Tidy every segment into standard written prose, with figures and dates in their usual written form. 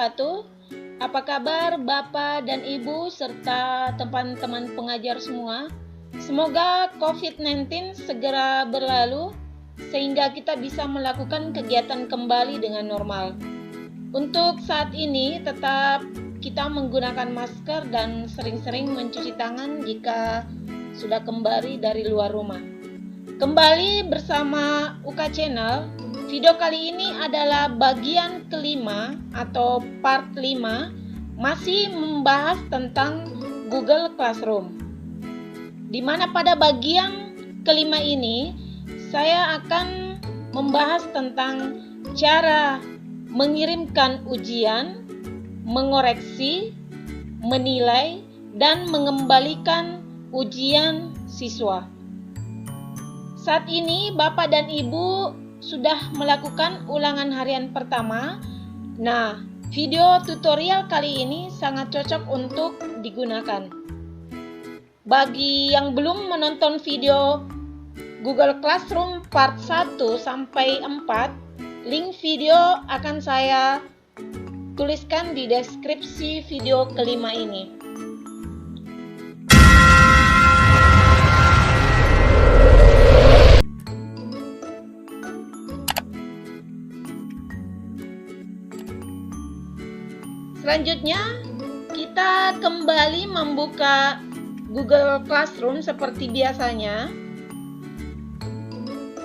wabarakatuh. Apa kabar Bapak dan Ibu serta teman-teman pengajar semua? Semoga COVID-19 segera berlalu sehingga kita bisa melakukan kegiatan kembali dengan normal. Untuk saat ini tetap kita menggunakan masker dan sering-sering mencuci tangan jika sudah kembali dari luar rumah. Kembali bersama UK Channel, video kali ini adalah bagian kelima atau part 5, masih membahas tentang Google Classroom. Di mana pada bagian kelima ini, saya akan membahas tentang cara mengirimkan ujian, mengoreksi, menilai, dan mengembalikan ujian siswa. Saat ini Bapak dan Ibu sudah melakukan ulangan harian pertama. Nah, video tutorial kali ini sangat cocok untuk digunakan. Bagi yang belum menonton video Google Classroom part 1 sampai 4, link video akan saya tuliskan di deskripsi video kelima ini. Selanjutnya, kita kembali membuka Google Classroom seperti biasanya.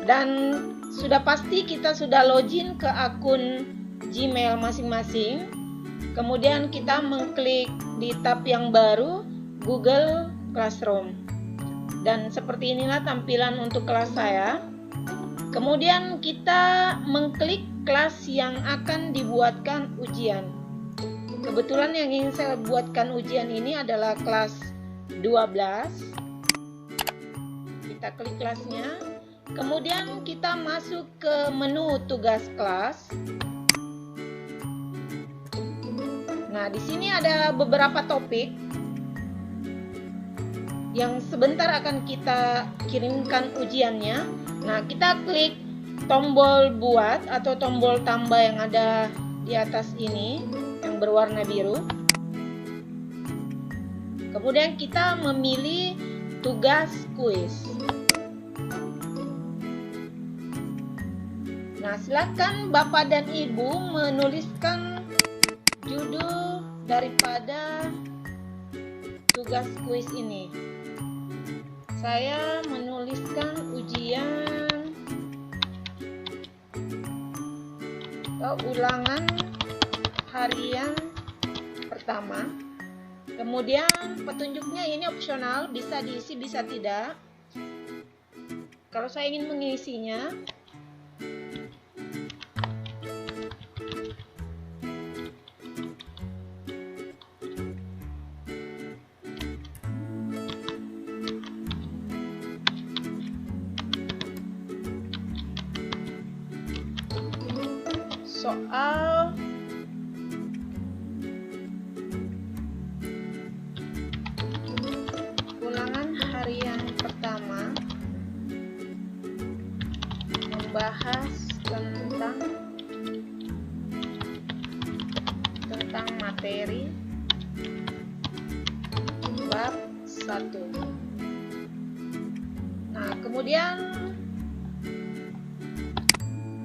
Dan sudah pasti kita sudah login ke akun Gmail masing-masing. Kemudian kita mengklik di tab yang baru, Google Classroom. Dan seperti inilah tampilan untuk kelas saya. Kemudian kita mengklik kelas yang akan dibuatkan ujian. Kebetulan yang ingin saya buatkan ujian ini adalah kelas 12. Kita klik kelasnya. Kemudian kita masuk ke menu tugas kelas. Nah, di sini ada beberapa topik yang sebentar akan kita kirimkan ujiannya. Nah, kita klik tombol buat atau tombol tambah yang ada di atas ini yang berwarna biru. Kemudian kita memilih tugas kuis. Nah, silakan Bapak dan Ibu menuliskan judul daripada tugas kuis ini. Saya menuliskan ujian atau ulangan harian pertama. Kemudian petunjuknya ini opsional, bisa diisi bisa tidak. Kalau saya ingin mengisinya, soal ulangan harian pertama membahas tentang materi bab 1. Nah, kemudian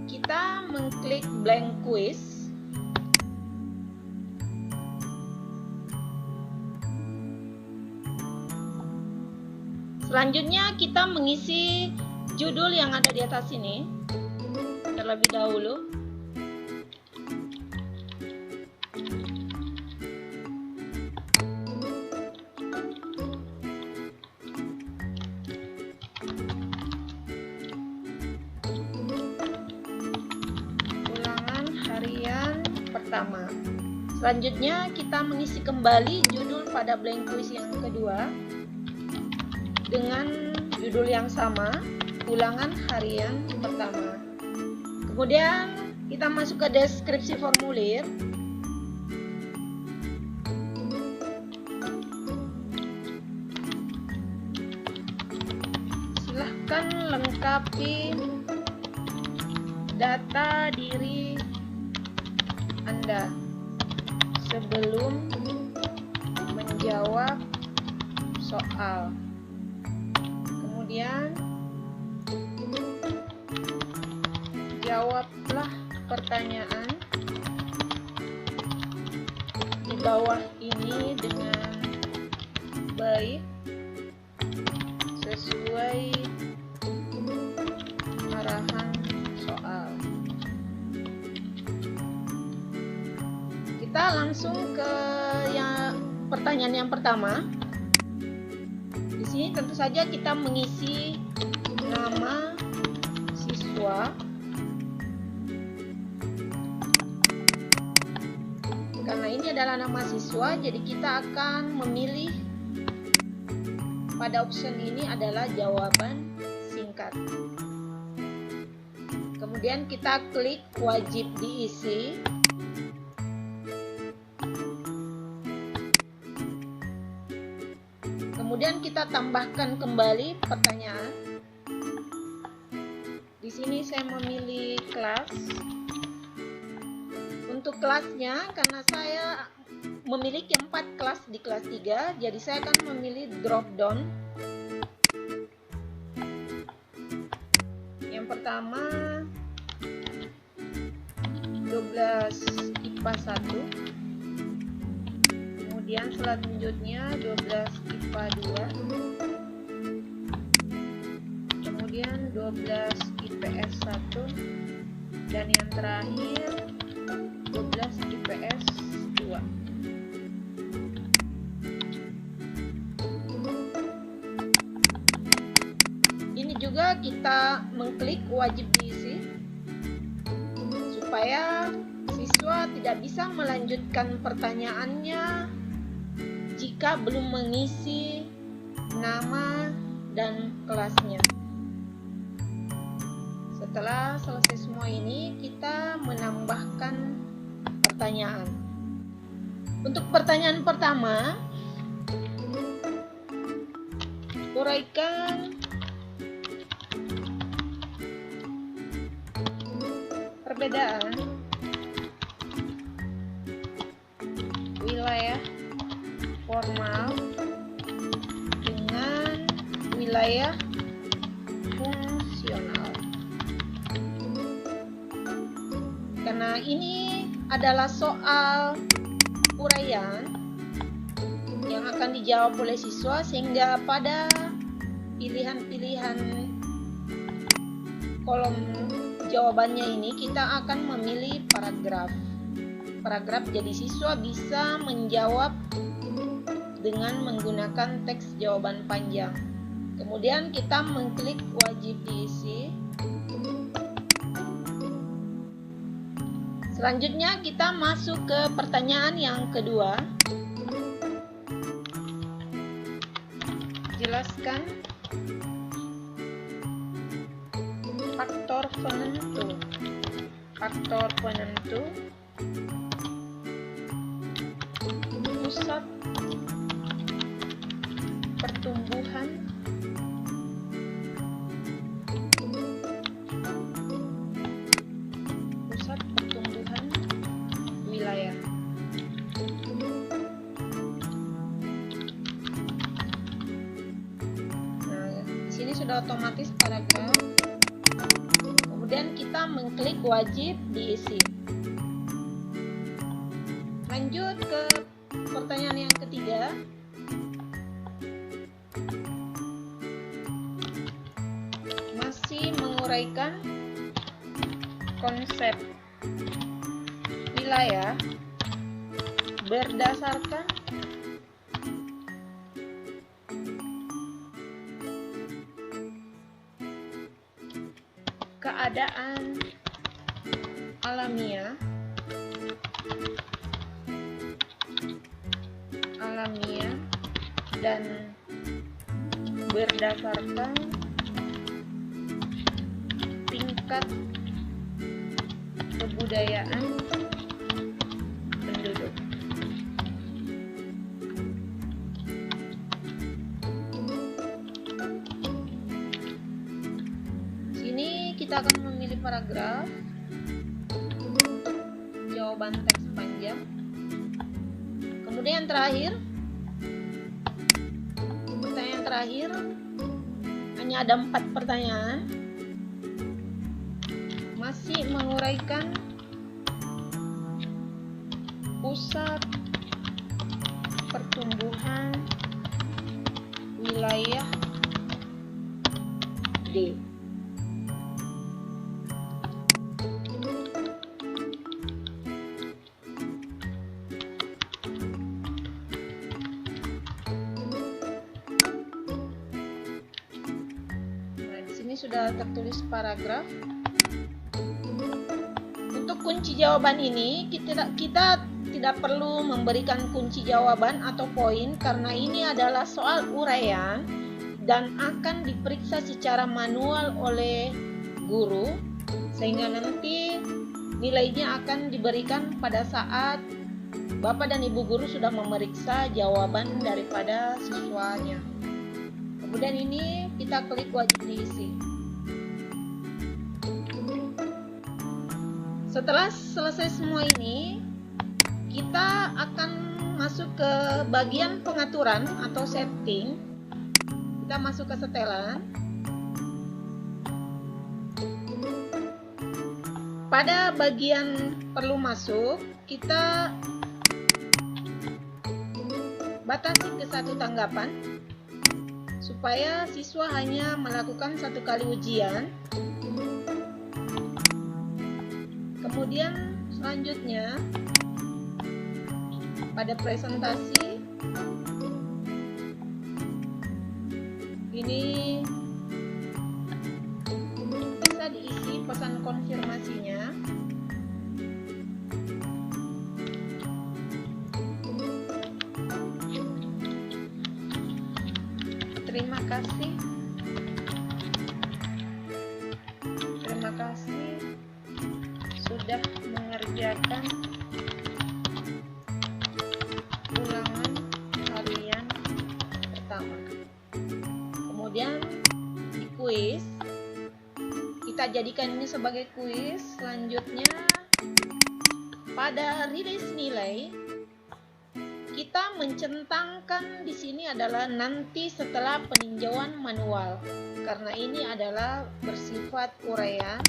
kita mengklik blank quiz. Selanjutnya kita mengisi judul yang ada di atas ini terlebih dahulu. Pertama. Selanjutnya kita mengisi kembali judul pada blank quiz yang kedua dengan judul yang sama, ulangan harian pertama. Kemudian kita masuk ke deskripsi formulir. Silahkan lengkapi data diri Anda. sebelum menjawab soal. Kemudian jawablah pertanyaan di bawah ini dengan baik sesuai arahan soal. Kita langsung ke pertanyaan yang pertama. Di sini tentu saja kita mengisi nama siswa. Karena ini adalah nama siswa, jadi kita akan memilih pada option ini adalah jawaban singkat. Kemudian kita klik wajib diisi. Kemudian kita tambahkan kembali pertanyaan. Di sini saya memilih kelas. Untuk kelasnya, karena saya memiliki 4 kelas di kelas 3, jadi saya akan memilih drop down. Yang pertama 12 IPA 1, kemudian selanjutnya 12 IPA 2, kemudian 12 IPS 1, dan yang terakhir 12 IPS 2. Ini juga kita mengklik wajib diisi supaya siswa tidak bisa melanjutkan pertanyaannya jika belum mengisi nama dan kelasnya. Setelah selesai semua ini, kita menambahkan pertanyaan. Untuk pertanyaan pertama, uraikan perbedaan wilayah formal dengan wilayah fungsional. Karena ini adalah soal uraian yang akan dijawab oleh siswa, sehingga pada pilihan-pilihan kolom jawabannya ini kita akan memilih paragraf. Jadi siswa bisa menjawab dengan menggunakan teks jawaban panjang. Kemudian kita mengklik wajib diisi. Selanjutnya kita masuk ke pertanyaan yang kedua. Jelaskan faktor penentu. Faktor penentu pusat pertumbuhan wilayah. Nah, di sini sudah otomatis paragraf. Kemudian kita mengklik wajib diisi. Lanjut ke pertanyaan yang ketiga. Masih menguraikan konsep wilayah berdasarkan keadaan alamiah dan berdasarkan tingkat kebudayaan penduduk. Sini kita akan memilih paragraf untuk jawaban teks panjang. Kemudian terakhir, pertanyaan terakhir, hanya ada 4 pertanyaan, masih menguraikan pusat pertumbuhan wilayah D. Nah, di sini sudah tertulis paragraf. Untuk kunci jawaban ini kita tidak perlu memberikan kunci jawaban atau poin karena ini adalah soal uraian dan akan diperiksa secara manual oleh guru, sehingga nanti nilainya akan diberikan pada saat Bapak dan Ibu guru sudah memeriksa jawaban daripada siswanya. Kemudian ini kita klik wajib diisi. Setelah selesai semua ini, kita akan masuk ke bagian pengaturan atau setting. Kita masuk ke setelan. Pada bagian perlu masuk, kita batasi ke 1 tanggapan supaya siswa hanya melakukan 1 kali ujian. Kemudian selanjutnya pada presentasi ini bisa diisi pesan konfirmasinya. Terima kasih. Terima kasih sudah mengerjakan ulangan harian pertama. Kemudian di kuis, kita jadikan ini sebagai kuis. Selanjutnya pada rilis nilai, kita mencentangkan di sini adalah nanti setelah peninjauan manual, karena ini adalah bersifat uraian.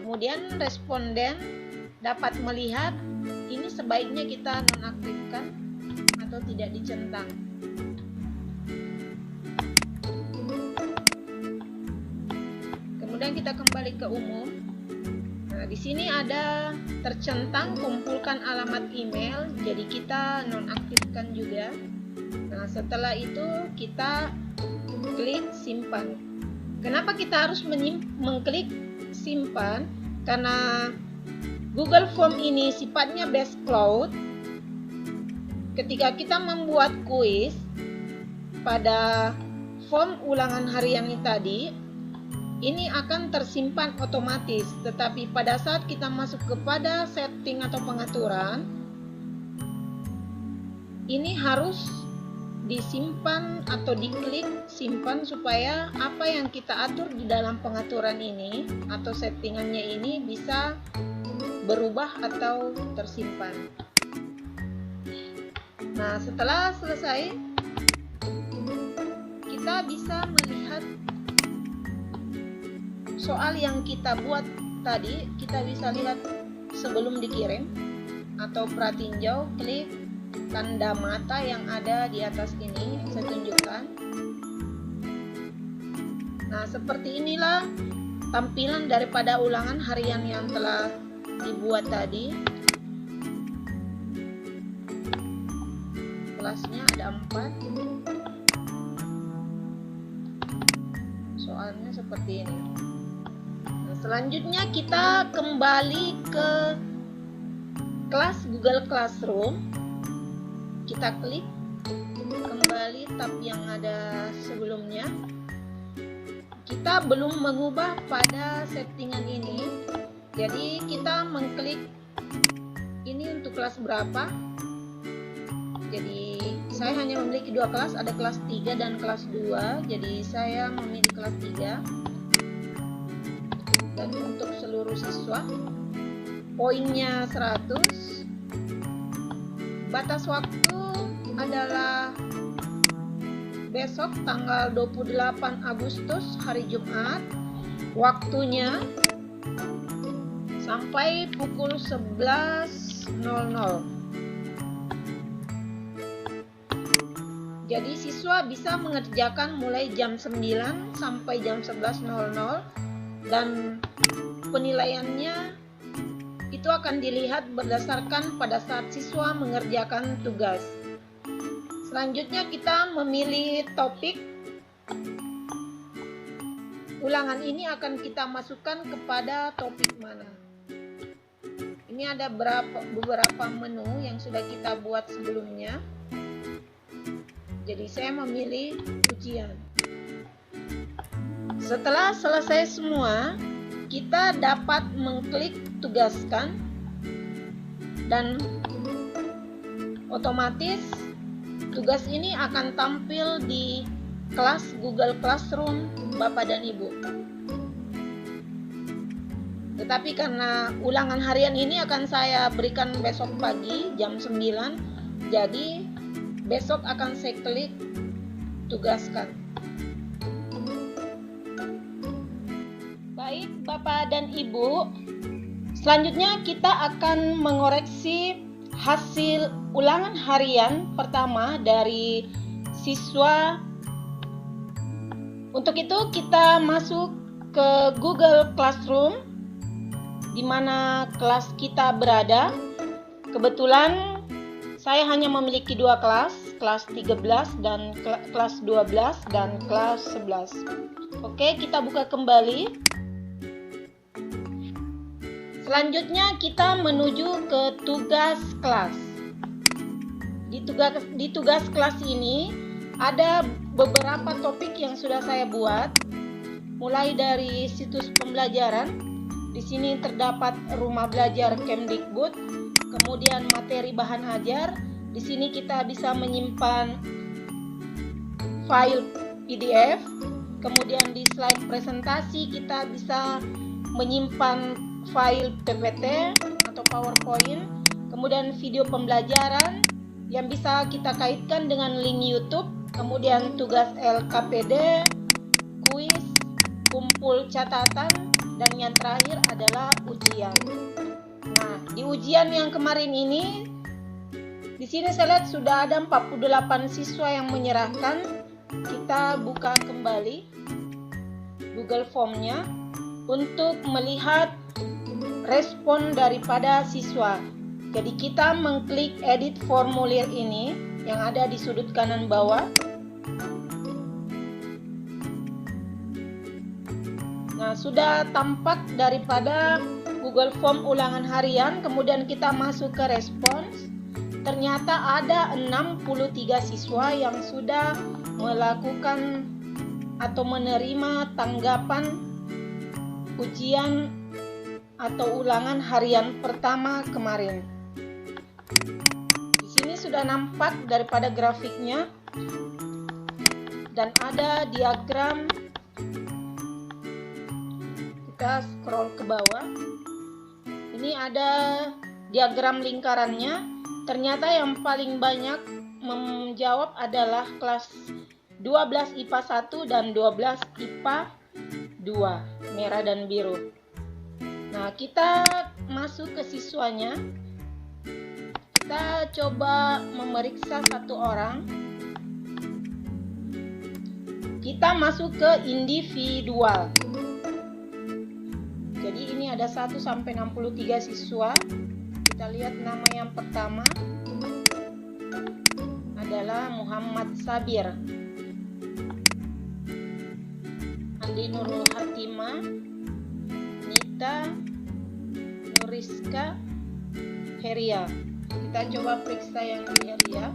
Kemudian responden dapat melihat ini sebaiknya kita nonaktifkan atau tidak dicentang. Kemudian kita kembali ke umum. Nah, di sini ada tercentang kumpulkan alamat email, jadi kita nonaktifkan juga. Nah, setelah itu kita klik simpan. Kenapa kita harus mengklik simpan? Karena Google Form ini sifatnya base cloud. Ketika kita membuat kuis pada form ulangan harian ini tadi, ini akan tersimpan otomatis. Tetapi pada saat kita masuk kepada setting atau pengaturan, ini harus disimpan atau diklik simpan supaya apa yang kita atur di dalam pengaturan ini atau settingannya ini bisa berubah atau tersimpan. Nah, setelah selesai, kita bisa melihat soal yang kita buat tadi. Kita bisa lihat sebelum dikirim atau pratinjau, klik tanda mata yang ada di atas ini yang saya tunjukkan. Nah, seperti inilah tampilan daripada ulangan harian yang telah dibuat tadi. Kelasnya ada 4. Soalnya seperti ini. Nah, selanjutnya kita kembali ke kelas Google Classroom. Kita klik kembali tab yang ada sebelumnya. Kita belum mengubah pada settingan ini, jadi kita mengklik ini untuk kelas berapa. Jadi saya hanya memiliki 2 kelas, ada kelas 3 dan kelas 2. Jadi saya memilih kelas 3. Dan untuk seluruh siswa poinnya 100. Batas waktu adalah besok tanggal 28 Agustus hari Jumat. Waktunya sampai pukul 11.00. Jadi siswa bisa mengerjakan mulai jam 9 sampai jam 11.00 dan penilaiannya itu akan dilihat berdasarkan pada saat siswa mengerjakan tugas. Selanjutnya kita memilih topik. Ulangan ini akan kita masukkan kepada topik mana. Ini ada beberapa menu yang sudah kita buat sebelumnya. Jadi saya memilih ujian. Setelah selesai semua, kita dapat mengklik tugaskan dan otomatis tugas ini akan tampil di kelas Google Classroom Bapak dan Ibu. Tetapi karena ulangan harian ini akan saya berikan besok pagi jam 9, jadi besok akan saya klik tugaskan. Baik Bapak dan Ibu, selanjutnya kita akan mengoreksi hasil ulangan harian pertama dari siswa. Untuk itu kita masuk ke Google Classroom di mana kelas kita berada. Kebetulan saya hanya memiliki dua kelas, kelas 13 dan kelas 12 dan kelas 11. Oke, kita buka kembali. Selanjutnya kita menuju ke tugas kelas. Di tugas kelas ini ada beberapa topik yang sudah saya buat, mulai dari situs pembelajaran. Di sini terdapat rumah belajar Kemdikbud, kemudian materi bahan ajar. Di sini kita bisa menyimpan file PDF, kemudian di slide presentasi kita bisa menyimpan file PPT atau PowerPoint, kemudian video pembelajaran yang bisa kita kaitkan dengan link YouTube, kemudian tugas LKPD, kuis, kumpul catatan, dan yang terakhir adalah ujian. Nah, di ujian yang kemarin ini, di sini saya lihat sudah ada 48 siswa yang menyerahkan. Kita buka kembali Google Form-nya untuk melihat respon daripada siswa. Jadi kita mengklik edit formulir ini yang ada di sudut kanan bawah. Nah, sudah tampak daripada Google Form ulangan harian, kemudian kita masuk ke respons. Ternyata ada 63 siswa yang sudah melakukan atau menerima tanggapan ujian atau ulangan harian pertama kemarin. Di sini sudah nampak daripada grafiknya dan ada diagram. Kita scroll ke bawah. Ini ada diagram lingkarannya. Ternyata yang paling banyak menjawab adalah kelas 12 IPA 1 dan 12 IPA 2, merah dan biru. Nah, kita masuk ke siswanya. Kita coba memeriksa satu orang. Kita masuk ke individual. Jadi ini ada 1 sampai 63 siswa. Kita lihat nama yang pertama adalah Muhammad Sabir, Andi Nurul Hatimah, Nita, Nuriska, Heria. Kita coba periksa yang Heria.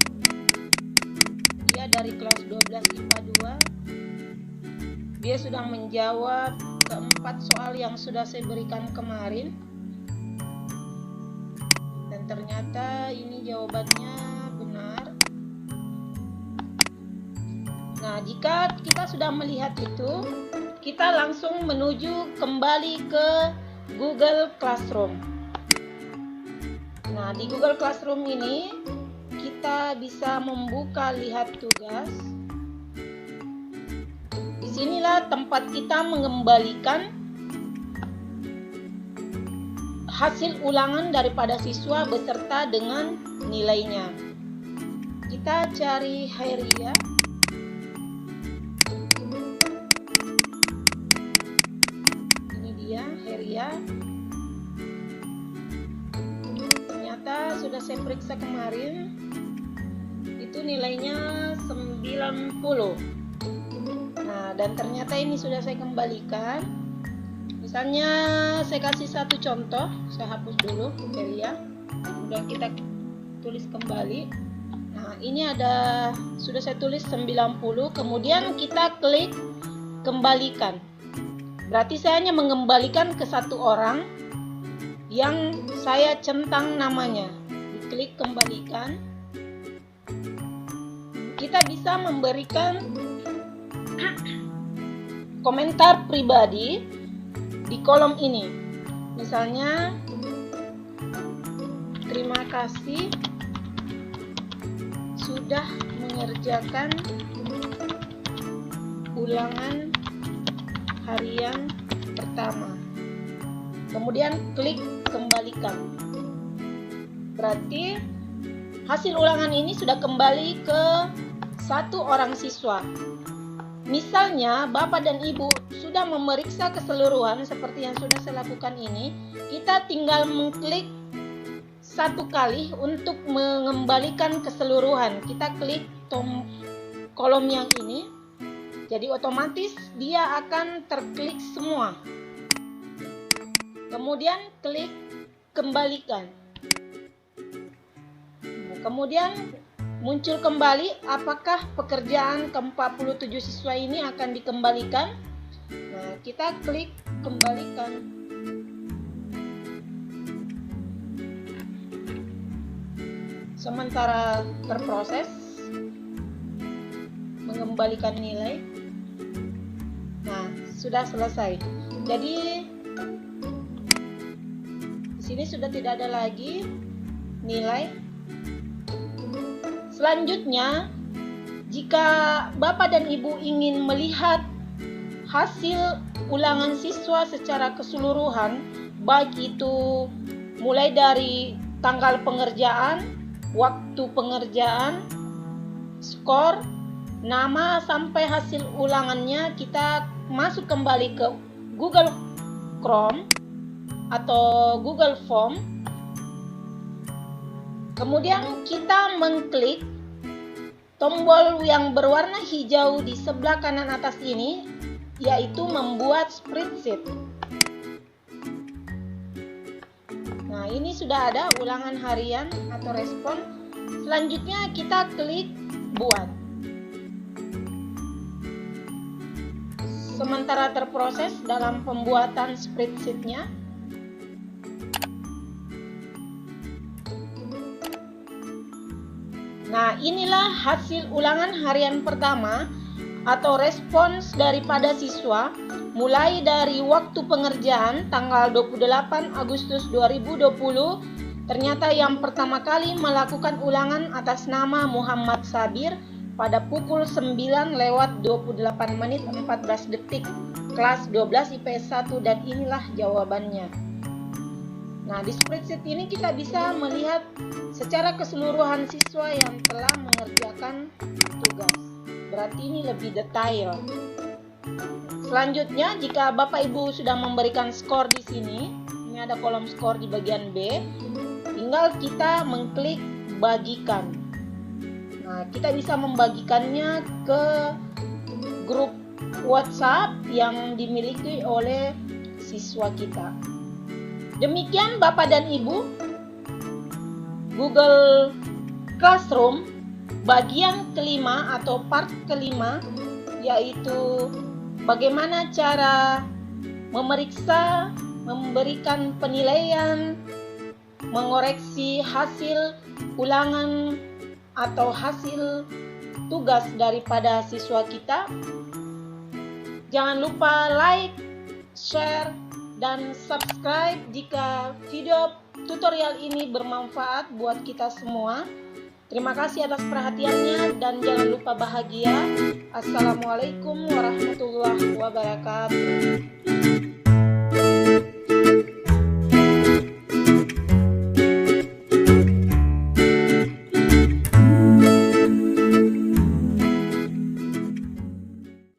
Dia dari kelas 12 IPA 2. Dia sudah menjawab keempat soal yang sudah saya berikan kemarin. Dan ternyata ini jawabannya benar. Nah, jika kita sudah melihat itu, kita langsung menuju kembali ke Google Classroom. Nah, di Google Classroom ini kita bisa membuka lihat tugas. Disinilah tempat kita mengembalikan hasil ulangan daripada siswa beserta dengan nilainya. Kita cari Hairia. Ini dia Hairia. Ternyata sudah saya periksa kemarin, itu nilainya 90. Nah, dan ternyata ini sudah saya kembalikan. Misalnya saya kasih satu contoh, saya hapus dulu Hairia, kemudian kita tulis kembali. Nah, ini sudah saya tulis 90, kemudian kita klik kembalikan. Berarti saya hanya mengembalikan ke satu orang yang saya centang namanya. Diklik kembalikan. Kita bisa memberikan komentar pribadi di kolom ini. Misalnya, terima kasih sudah mengerjakan ulangan harian pertama. Kemudian klik kembalikan. Berarti hasil ulangan ini sudah kembali ke satu orang siswa. Misalnya Bapak dan Ibu sudah memeriksa keseluruhan seperti yang sudah saya lakukan ini, kita tinggal mengklik satu kali untuk mengembalikan keseluruhan. Kita klik kolom yang ini, jadi otomatis dia akan terklik semua. Kemudian klik kembalikan. Kemudian muncul kembali apakah pekerjaan ke-47 siswa ini akan dikembalikan. Nah, kita klik kembalikan. Sementara terproses mengembalikan nilai. Nah, sudah selesai. Jadi di sini sudah tidak ada lagi nilai. Selanjutnya, jika Bapak dan Ibu ingin melihat hasil ulangan siswa secara keseluruhan, baik itu mulai dari tanggal pengerjaan, waktu pengerjaan, skor, nama, sampai hasil ulangannya, kita masuk kembali ke Google Chrome atau Google Form. Kemudian kita mengklik tombol yang berwarna hijau di sebelah kanan atas ini, yaitu membuat spreadsheet. Nah, ini sudah ada ulangan harian atau respon. Selanjutnya kita klik buat. Sementara terproses dalam pembuatan spreadsheet-nya. Nah, inilah hasil ulangan harian pertama atau respons daripada siswa mulai dari waktu pengerjaan tanggal 28 Agustus 2020. Ternyata yang pertama kali melakukan ulangan atas nama Muhammad Sabir pada pukul 9:28:14 kelas 12 IPS 1, dan inilah jawabannya. Nah, di spreadsheet ini kita bisa melihat secara keseluruhan siswa yang telah mengerjakan tugas. Berarti ini lebih detail. Selanjutnya, jika Bapak Ibu sudah memberikan skor di sini, ini ada kolom skor di bagian B, tinggal kita mengklik bagikan. Nah, kita bisa membagikannya ke grup WhatsApp yang dimiliki oleh siswa kita. Demikian Bapak dan Ibu, Google Classroom bagian kelima atau part kelima, yaitu bagaimana cara memeriksa, memberikan penilaian, mengoreksi hasil ulangan atau hasil tugas daripada siswa kita. Jangan lupa like, share, dan subscribe jika video tutorial ini bermanfaat buat kita semua. Terima kasih atas perhatiannya dan jangan lupa bahagia. Assalamualaikum warahmatullahi wabarakatuh.